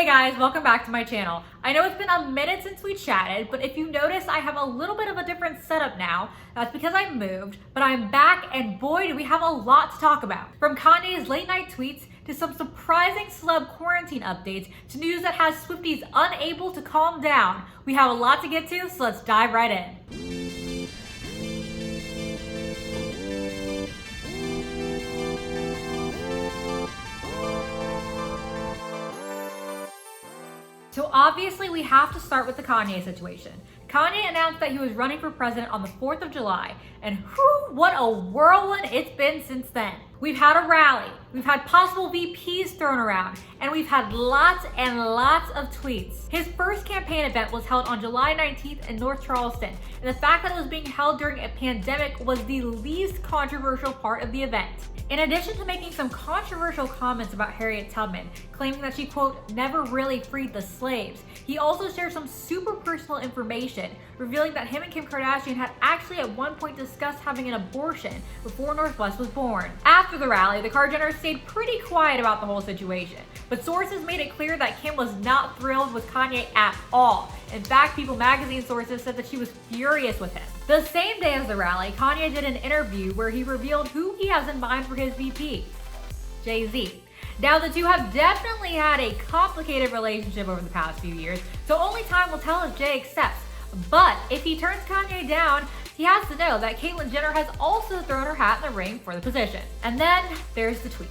Hey guys, welcome back to my channel. I know it's been a minute since we chatted, but if you notice, I have a little bit of a different setup now. That's because I moved, but I'm back and boy, do we have a lot to talk about. From Kanye's late night tweets to some surprising celeb quarantine updates to news that has Swifties unable to calm down. We have a lot to get to, so let's dive right in. So obviously we have to start with the Kanye situation. Kanye announced that he was running for president on the 4th of July, and whew, what a whirlwind it's been since then. We've had a rally, we've had possible VPs thrown around, and we've had lots and lots of tweets. His first campaign event was held on July 19th in North Charleston, and the fact that it was being held during a pandemic was the least controversial part of the event. In addition to making some controversial comments about Harriet Tubman, claiming that she, quote, never really freed the slaves, he also shared some super personal information, revealing that him and Kim Kardashian had actually at one point discussed having an abortion before Northwest was born. After the rally, the Kardashians stayed pretty quiet about the whole situation, but sources made it clear that Kim was not thrilled with Kanye at all. In fact, People magazine sources said that she was furious with him. The same day as the rally, Kanye did an interview where he revealed who he has in mind for his VP, Jay-Z. Now, the two have definitely had a complicated relationship over the past few years, so only time will tell if Jay accepts. But if he turns Kanye down, he has to know that Caitlyn Jenner has also thrown her hat in the ring for the position. And then there's the tweets.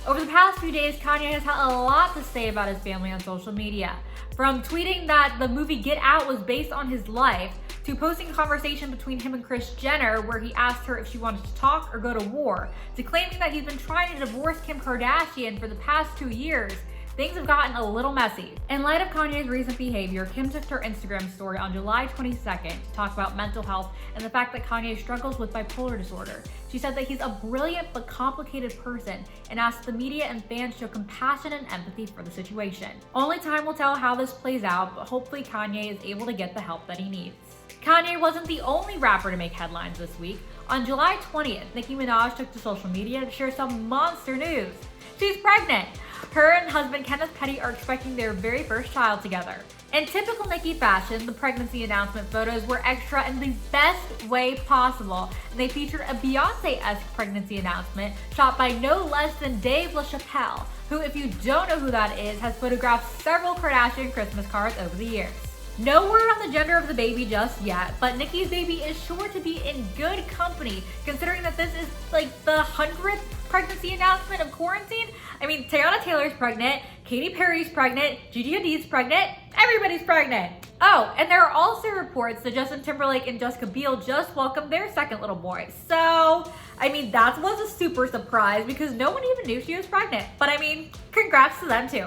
Over the past few days, Kanye has had a lot to say about his family on social media. From tweeting that the movie Get Out was based on his life, to posting a conversation between him and Kris Jenner where he asked her if she wanted to talk or go to war, to claiming that he's been trying to divorce Kim Kardashian for the past 2 years. Things have gotten a little messy. In light of Kanye's recent behavior, Kim took to her Instagram story on July 22nd to talk about mental health and the fact that Kanye struggles with bipolar disorder. She said that he's a brilliant but complicated person and asked the media and fans to show compassion and empathy for the situation. Only time will tell how this plays out, but hopefully Kanye is able to get the help that he needs. Kanye wasn't the only rapper to make headlines this week. On July 20th, Nicki Minaj took to social media to share some monster news. She's pregnant! Her and husband Kenneth Petty are expecting their very first child together. In typical Nicki fashion, the pregnancy announcement photos were extra in the best way possible, and they featured a Beyonce-esque pregnancy announcement shot by no less than Dave LaChapelle, who, if you don't know who that is, has photographed several Kardashian Christmas cards over the years. No word on the gender of the baby just yet, but Nicki's baby is sure to be in good company, considering that this is like the 100th pregnancy announcement of quarantine. I mean, Teyana Taylor's pregnant, Katy Perry's pregnant, Gigi Hadid's pregnant, everybody's pregnant. Oh, and there are also reports that Justin Timberlake and Jessica Biel just welcomed their second little boy. So, I mean, that was a super surprise because no one even knew she was pregnant. But I mean, congrats to them too.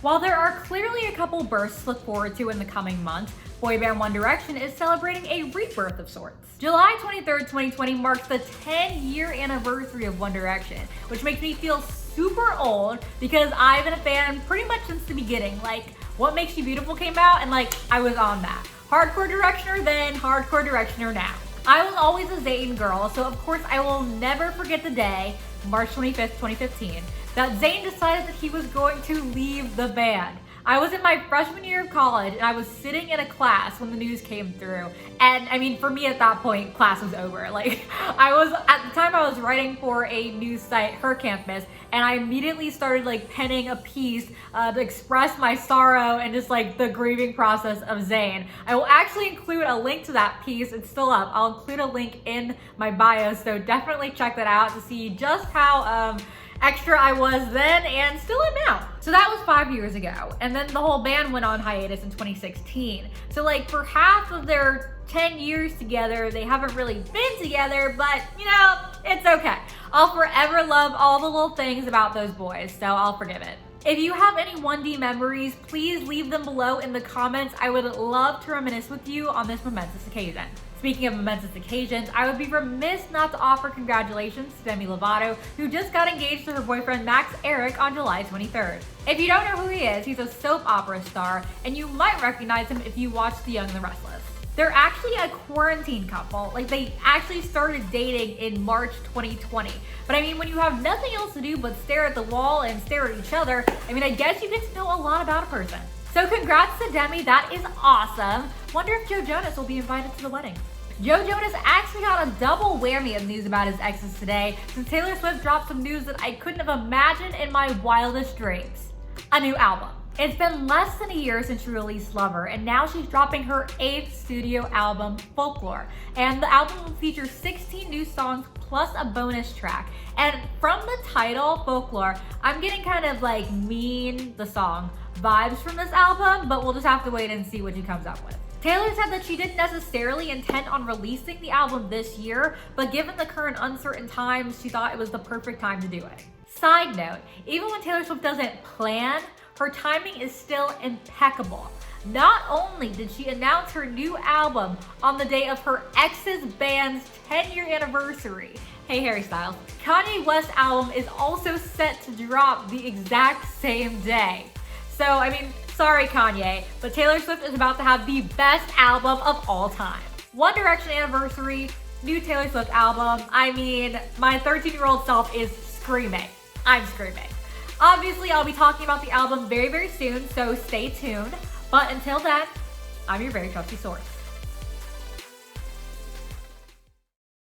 While there are clearly a couple bursts to look forward to in the coming months, boy band One Direction is celebrating a rebirth of sorts. July 23rd, 2020 marks the 10-year anniversary of One Direction, which makes me feel super old because I've been a fan pretty much since the beginning. Like, What Makes You Beautiful came out and like, I was on that. Hardcore Directioner then, Hardcore Directioner now. I was always a Zayn girl, so of course I will never forget the day, March 25th, 2015, that Zayn decided that he was going to leave the band. I was in my freshman year of college and I was sitting in a class when the news came through. And I mean, for me at that point, class was over. Like, at the time I was writing for a news site, HerCampus, and I immediately started like penning a piece to express my sorrow and just like the grieving process of Zayn. I will actually include a link to that piece. It's still up. I'll include a link in my bio, so definitely check that out to see just how extra I was then and still am now. So that was 5 years ago. And then the whole band went on hiatus in 2016. So like for half of their 10 years together, they haven't really been together, but you know, it's okay. I'll forever love all the little things about those boys, so I'll forgive it. If you have any 1D memories, please leave them below in the comments. I would love to reminisce with you on this momentous occasion. Speaking of momentous occasions, I would be remiss not to offer congratulations to Demi Lovato, who just got engaged to her boyfriend Max Eric on July 23rd. If you don't know who he is, he's a soap opera star, and you might recognize him if you watch The Young and the Restless. They're actually a quarantine couple. Like, they actually started dating in March 2020. But I mean, when you have nothing else to do but stare at the wall and stare at each other, I mean, I guess you get to know a lot about a person. So congrats to Demi, that is awesome. Wonder if Joe Jonas will be invited to the wedding. Joe Jonas actually got a double whammy of news about his exes today, since Taylor Swift dropped some news that I couldn't have imagined in my wildest dreams. A new album. It's been less than a year since she released Lover, and now she's dropping her 8th studio album, Folklore. And the album will feature 16 new songs plus a bonus track. And from the title, Folklore, I'm getting kind of like Mean, the song, vibes from this album, but we'll just have to wait and see what she comes up with. Taylor said that she didn't necessarily intend on releasing the album this year, but given the current uncertain times, she thought it was the perfect time to do it. Side note, even when Taylor Swift doesn't plan, her timing is still impeccable. Not only did she announce her new album on the day of her ex's band's 10-year anniversary, hey Harry Styles, Kanye West's album is also set to drop the exact same day. So, I mean, sorry Kanye, but Taylor Swift is about to have the best album of all time. One Direction anniversary, new Taylor Swift album. I mean, my 13-year-old self is screaming. I'm screaming. Obviously, I'll be talking about the album very, very soon, so stay tuned. But until then, I'm your very trusty source.